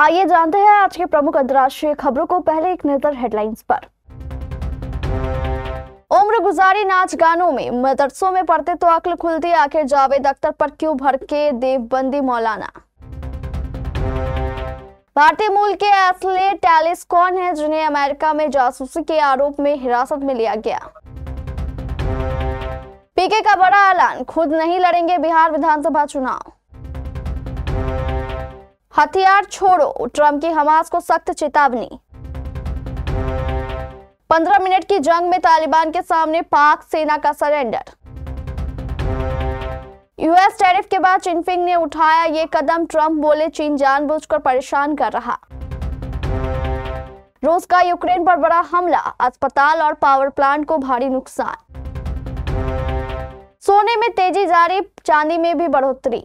आइए जानते हैं आज के प्रमुख अंतर्राष्ट्रीय खबरों को। पहले एक नजर हेडलाइंस पर। उम्र गुजारी नाच गानों में मदरसों में पढ़ते तो अक्ल खुलती, आखिर जावेद अख्तर पर क्यों भड़के देवबंदी मौलाना। भारतीय मूल के एस्ले टेलिस कौन है जिन्हें अमेरिका में जासूसी के आरोप में हिरासत में लिया गया। पीके का बड़ा ऐलान, खुद नहीं लड़ेंगे बिहार विधानसभा चुनाव। हथियार छोड़ो, ट्रंप की हमास को सख्त चेतावनी। 15 मिनट की जंग में तालिबान के सामने पाक सेना का सरेंडर। यूएस टैरिफ के बाद जिनपिंग ने उठाया ये कदम, ट्रंप बोले चीन जानबूझकर परेशान कर रहा। रूस का यूक्रेन पर बड़ा हमला, अस्पताल और पावर प्लांट को भारी नुकसान। सोने में तेजी जारी, चांदी में भी बढ़ोतरी।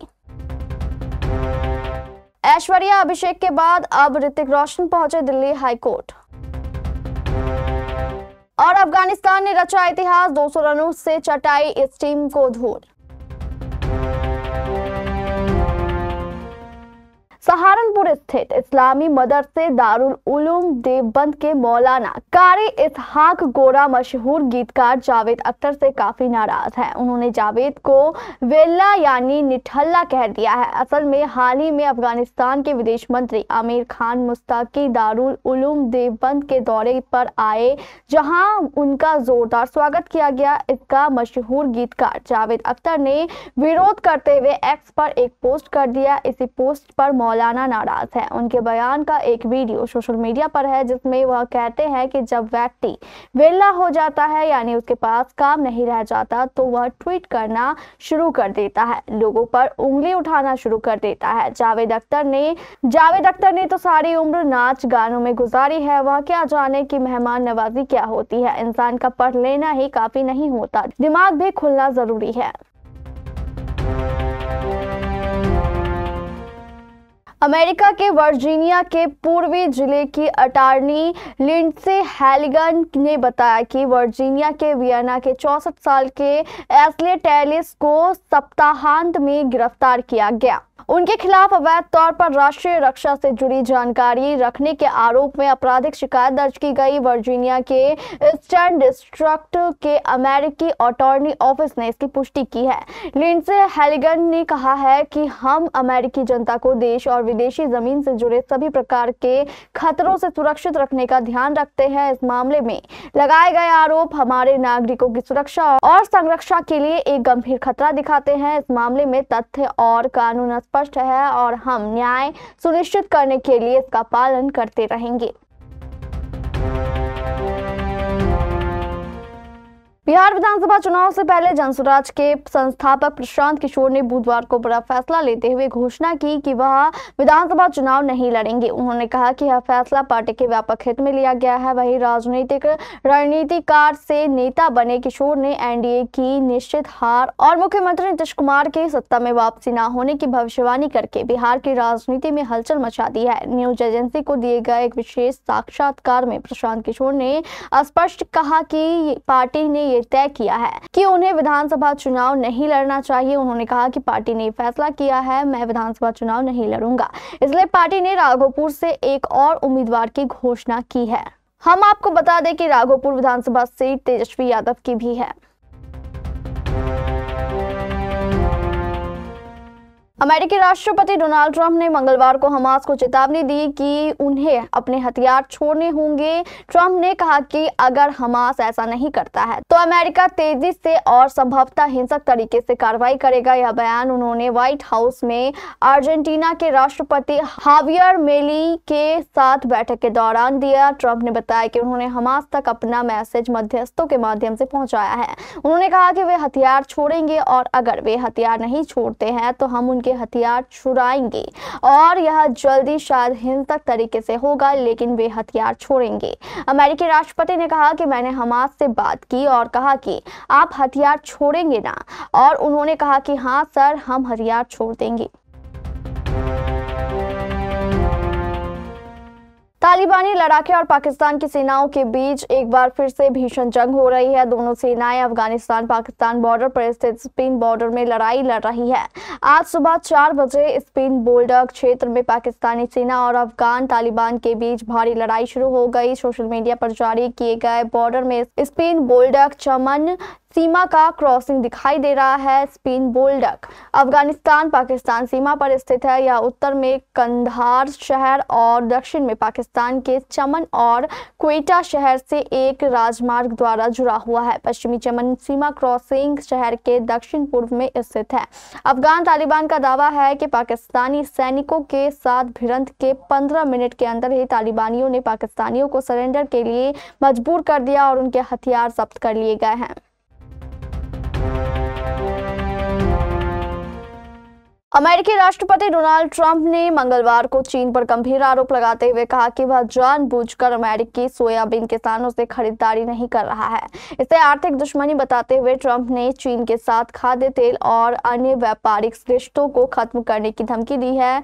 ऐश्वर्या अभिषेक के बाद अब ऋतिक रोशन पहुंचे दिल्ली हाईकोर्ट। और अफगानिस्तान ने रचा इतिहास, 200 रनों से चटाई इस टीम को धूल। सहारनपुर स्थित इस्लामी मदरसे दारुल उलूम देवबंद के मौलाना कारी इसहाक गोरा मशहूर गीतकार जावेद अख्तर से काफी नाराज हैं। उन्होंने जावेद को वेल्ला यानी निठल्ला कह दिया है। असल में हाल ही में अफगानिस्तान के विदेश मंत्री आमिर खान मुस्ताकी दारुल उलूम देवबंद के दौरे पर आए, जहां उनका जोरदार स्वागत किया गया। इसका मशहूर गीतकार जावेद अख्तर ने विरोध करते हुए एक्स पर एक पोस्ट कर दिया। इसी पोस्ट पर मौलाना नाराज है। उनके बयान का एक वीडियो सोशल मीडिया पर है जिसमें वह कहते हैं कि जब व्यक्ति वेला हो जाता है यानी उसके पास काम नहीं रह जाता तो वह ट्वीट करना शुरू कर देता है, लोगों पर उंगली उठाना शुरू कर देता है। जावेद अख्तर ने तो सारी उम्र नाच गानों में गुजारी है, वह क्या जाने कि मेहमान नवाजी क्या होती है। इंसान का पढ़ लेना ही काफी नहीं होता, दिमाग भी खुलना जरूरी है। अमेरिका के वर्जीनिया के पूर्वी जिले की अटॉर्नी लिंडसे हैलिगन ने बताया कि वर्जीनिया के वियना के 64 साल के एस्ले टेलिस को सप्ताहांत में गिरफ्तार किया गया। उनके खिलाफ अवैध तौर पर राष्ट्रीय रक्षा से जुड़ी जानकारी रखने के आरोप में आपराधिक शिकायत दर्ज की गई। वर्जीनिया के ईस्टर्न डिस्ट्रिक्ट के अमेरिकी अटॉर्नी ऑफिस ने इसकी पुष्टि की है। लिंडसे हैलिगन ने कहा है कि हम अमेरिकी जनता को देश और विदेशी जमीन से जुड़े सभी प्रकार के खतरों से सुरक्षित रखने का ध्यान रखते हैं। इस मामले में लगाए गए आरोप हमारे नागरिकों की सुरक्षा और संरक्षा के लिए एक गंभीर खतरा दिखाते हैं। इस मामले में तथ्य और कानून स्पष्ट है और हम न्याय सुनिश्चित करने के लिए इसका पालन करते रहेंगे। बिहार विधानसभा चुनाव से पहले जनसुराज के संस्थापक प्रशांत किशोर ने बुधवार को बड़ा फैसला लेते हुए घोषणा की कि वह विधानसभा चुनाव नहीं लड़ेंगे। उन्होंने कहा कि यह फैसला पार्टी के व्यापक हित में लिया गया है। वहीं राजनीतिक रणनीतिकार से नेता बने किशोर ने एनडीए की निश्चित हार और मुख्यमंत्री नीतीश कुमार की सत्ता में वापसी न होने की भविष्यवाणी करके बिहार की राजनीति में हलचल मचा दी है। न्यूज एजेंसी को दिए गए एक विशेष साक्षात्कार में प्रशांत किशोर ने स्पष्ट कहा कि पार्टी ने तय किया है कि उन्हें विधानसभा चुनाव नहीं लड़ना चाहिए। उन्होंने कहा कि पार्टी ने फैसला किया है, मैं विधानसभा चुनाव नहीं लड़ूंगा, इसलिए पार्टी ने राघोपुर से एक और उम्मीदवार की घोषणा की है। हम आपको बता दें कि राघोपुर विधानसभा सीट तेजस्वी यादव की भी है। अमेरिकी राष्ट्रपति डोनाल्ड ट्रंप ने मंगलवार को हमास को चेतावनी दी कि उन्हें अपने हथियार छोड़ने होंगे। ट्रंप ने कहा कि अगर हमास ऐसा नहीं करता है तो अमेरिका तेजी से और संभवतः हिंसक तरीके से कार्रवाई करेगा। यह बयान उन्होंने व्हाइट हाउस में अर्जेंटीना के राष्ट्रपति हावियर मिलेई के साथ बैठक के दौरान दिया। ट्रंप ने बताया कि उन्होंने हमास तक अपना मैसेज मध्यस्थों के माध्यम से पहुंचाया है। उन्होंने कहा कि वे हथियार छोड़ेंगे और अगर वे हथियार नहीं छोड़ते हैं तो हम उनके हथियार छुड़ाएंगे और यह जल्दी शायद हिंसक तरीके से होगा, लेकिन वे हथियार छोड़ेंगे। अमेरिकी राष्ट्रपति ने कहा कि मैंने हमास से बात की और कहा कि आप हथियार छोड़ेंगे ना, और उन्होंने कहा कि हाँ सर, हम हथियार छोड़ देंगे। तालिबानी लड़ाके और पाकिस्तान की सेनाओं के बीच एक बार फिर से भीषण जंग हो रही है। दोनों सेनाएं अफगानिस्तान पाकिस्तान बॉर्डर पर स्थित स्पिन बॉर्डर में लड़ाई लड़ रही है। आज सुबह 4 बजे स्पिन बोल्डक क्षेत्र में पाकिस्तानी सेना और अफगान तालिबान के बीच भारी लड़ाई शुरू हो गई। सोशल मीडिया पर जारी किए गए बॉर्डर में स्पिन बोल्डक चमन सीमा का क्रॉसिंग दिखाई दे रहा है। स्पिन बोल्डक अफगानिस्तान पाकिस्तान सीमा पर स्थित है। यह उत्तर में कंधार शहर और दक्षिण में पाकिस्तान के चमन और क्वेटा शहर से एक राजमार्ग द्वारा जुड़ा हुआ है। पश्चिमी चमन सीमा क्रॉसिंग शहर के दक्षिण पूर्व में स्थित है। अफगान तालिबान का दावा है कि पाकिस्तानी सैनिकों के साथ भिड़ंत के 15 मिनट के अंदर ही तालिबानियों ने पाकिस्तानियों को सरेंडर के लिए मजबूर कर दिया और उनके हथियार जब्त कर लिए गए हैं। अमेरिकी राष्ट्रपति डोनाल्ड ट्रंप ने मंगलवार को चीन पर गंभीर आरोप लगाते हुए कहा कि वह जानबूझकर अमेरिकी सोयाबीन किसानों से खरीदारी नहीं कर रहा है। इसे आर्थिक दुश्मनी बताते हुए ट्रंप ने चीन के साथ खाद्य तेल और अन्य व्यापारिक रिश्तों को खत्म करने की धमकी दी है।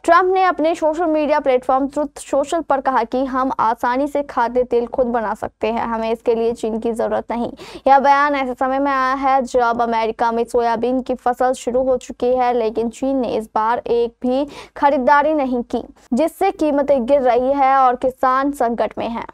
ट्रंप ने अपने social media platform truth social पर कहा कि हम आसानी से खाद्य तेल खुद बना सकते हैं, हमें इसके लिए चीन की जरूरत नहीं। यह बयान ऐसे समय में आया है जब अमेरिका में सोयाबीन की फसल शुरू हो चुकी है, लेकिन चीन ने इस बार एक भी खरीदारी नहीं की, जिससे कीमतें गिर रही है और किसान संकट में हैं।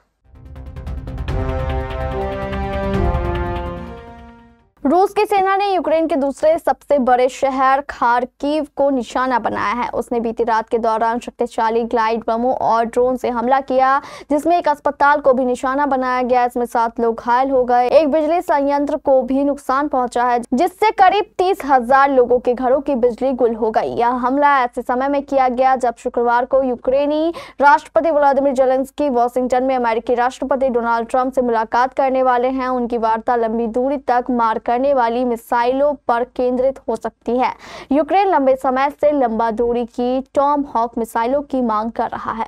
रूस की सेना ने यूक्रेन के दूसरे सबसे बड़े शहर खार्किव को निशाना बनाया है। उसने बीती रात के दौरान शक्तिशाली ग्लाइड बमों और ड्रोन से हमला किया, जिसमें एक अस्पताल को भी निशाना बनाया गया। इसमें 7 लोग घायल हो गए। एक बिजली संयंत्र को भी नुकसान पहुंचा है, जिससे करीब 30,000 लोगों के घरों की बिजली गुल हो गई। यह हमला ऐसे समय में किया गया जब शुक्रवार को यूक्रेनी राष्ट्रपति व्लादिमीर जेलेंस्की वॉशिंगटन में अमेरिकी राष्ट्रपति डोनाल्ड ट्रंप से मुलाकात करने वाले हैं। उनकी वार्ता लंबी दूरी तक मार करने वाली मिसाइलों पर केंद्रित हो सकती है। यूक्रेन लंबे समय से लंबा दूरी की टॉम हॉक मिसाइलों की मांग कर रहा है।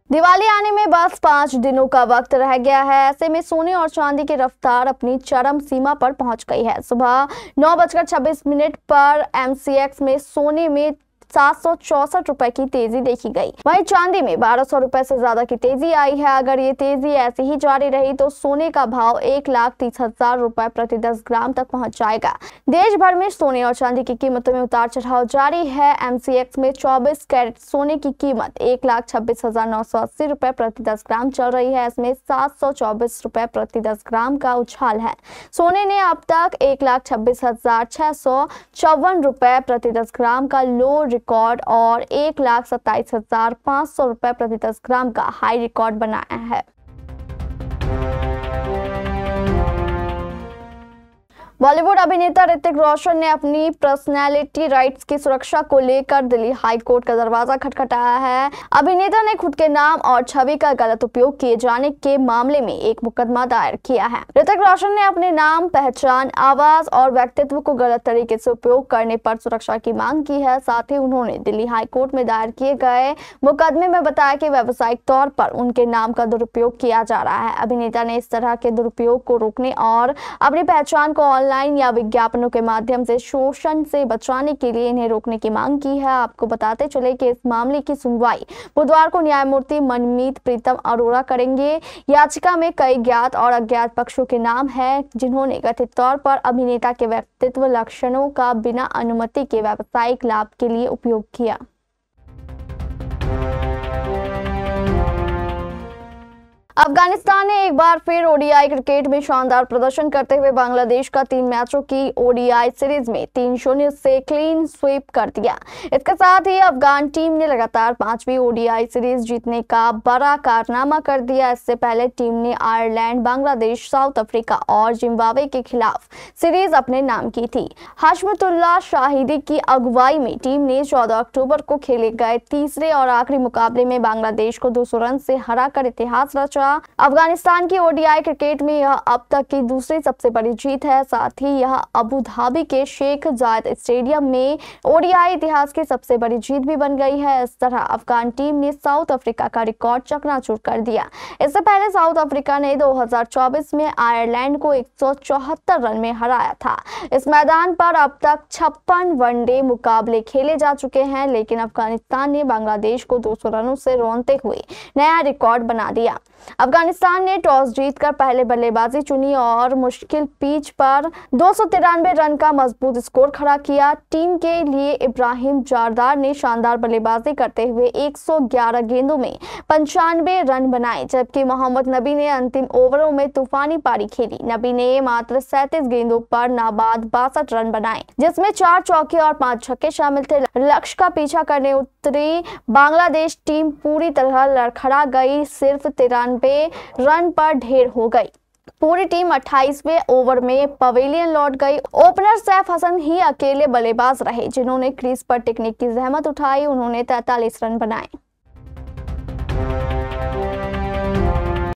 दिवाली आने में बस 5 दिनों का वक्त रह गया है। ऐसे में सोने और चांदी की रफ्तार अपनी चरम सीमा पर पहुंच गई है। सुबह 9:26 पर MCX में सोने में 764 रुपए की तेजी देखी गई। वहीं चांदी में 1200 रुपए से ज्यादा की तेजी आई है। अगर ये तेजी ऐसी ही जारी रही तो सोने का भाव 1,30,000 रुपए प्रति 10 ग्राम तक पहुंच जाएगा। देश भर में सोने और चांदी की कीमतों में उतार चढ़ाव जारी है। MCX में 24 कैरेट सोने की कीमत 1,26,980 रुपए प्रति 10 ग्राम चल रही है। इसमें 724 रुपए प्रति 10 ग्राम का उछाल है। सोने ने अब तक 1,26,654 रुपए प्रति 10 ग्राम का लो रिकॉर्ड और 1,27,500 रुपए प्रति 10 ग्राम का हाई रिकॉर्ड बनाया है। बॉलीवुड अभिनेता ऋतिक रोशन ने अपनी पर्सनैलिटी राइट्स की सुरक्षा को लेकर दिल्ली हाई कोर्ट का दरवाजा खटखटाया है। अभिनेता ने खुद के नाम और छवि का गलत उपयोग किए जाने के मामले में एक मुकदमा दायर किया है। ऋतिक रोशन ने अपने नाम, पहचान, आवाज और व्यक्तित्व को गलत तरीके से उपयोग करने पर सुरक्षा की मांग की है। साथ ही उन्होंने दिल्ली हाई कोर्ट में दायर किए गए मुकदमे में बताया कि व्यावसायिक तौर पर उनके नाम का दुरुपयोग किया जा रहा है। अभिनेता ने इस तरह के दुरुपयोग को रोकने और अपनी पहचान को ऑनलाइन या विज्ञापनों के माध्यम से शोषण से बचाने के लिए इन्हें रोकने की मांग की है। आपको बताते चले कि इस मामले की सुनवाई बुधवार को न्यायमूर्ति मनमीत प्रीतम अरोड़ा करेंगे। याचिका में कई ज्ञात और अज्ञात पक्षों के नाम हैं, जिन्होंने कथित तौर पर अभिनेता के व्यक्तित्व लक्षणों का बिना अनुमति के व्यावसायिक लाभ के लिए उपयोग किया। अफगानिस्तान ने एक बार फिर ओडीआई क्रिकेट में शानदार प्रदर्शन करते हुए बांग्लादेश का 3 मैचों की ओडीआई सीरीज में 3-0 से क्लीन स्वीप कर दिया। इसके साथ ही अफगान टीम ने लगातार 5वीं ओडीआई सीरीज जीतने का बड़ा कारनामा कर दिया। इससे पहले टीम ने आयरलैंड, बांग्लादेश, साउथ अफ्रीका और जिम्बाब्वे के खिलाफ सीरीज अपने नाम की थी। हशमतुल्लाह शाहिदी की अगुवाई में टीम ने 14 अक्टूबर को खेले गए तीसरे और आखिरी मुकाबले में बांग्लादेश को 200 रन से हराकर इतिहास रचा। पहुंचा। अफगानिस्तान की ओडीआई क्रिकेट में यह अब तक की दूसरी सबसे बड़ी जीत है। साथ ही यह अबू धाबी के शेख जायद स्टेडियम में ओडीआई इतिहास की सबसे बड़ी जीत भी बन गई है। इस तरह अफगान टीम ने साउथ अफ्रीका का रिकॉर्ड चकनाचूर कर दिया। इससे पहले साउथ अफ्रीका ने 2024 में आयरलैंड को 174 रन में हराया था। इस मैदान पर अब तक 56 वनडे मुकाबले खेले जा चुके हैं, लेकिन अफगानिस्तान ने बांग्लादेश को 200 रनों से रौंदते हुए नया रिकॉर्ड बना दिया। अफगानिस्तान ने टॉस जीतकर पहले बल्लेबाजी चुनी और मुश्किल पिच पर 293 रन का मजबूत स्कोर खड़ा किया। टीम के लिए इब्राहिम जारदार ने शानदार बल्लेबाजी करते हुए 111 गेंदों में 95 रन बनाए, जबकि मोहम्मद नबी ने अंतिम ओवरों में तूफानी पारी खेली। नबी ने मात्र 37 गेंदों पर नाबाद 62 रन बनाए, जिसमें 4 चौके और 5 छक्के शामिल थे। लक्ष्य का पीछा करने उतरी बांग्लादेश टीम पूरी तरह लड़खड़ा गई, सिर्फ 93 रन पर ढेर हो गई। पूरी टीम 28वें ओवर में पवेलियन लौट गई। ओपनर सैफ हसन ही अकेले बल्लेबाज रहे, जिन्होंने क्रीज पर टिकने की जहमत उठाई। उन्होंने 43 रन बनाए।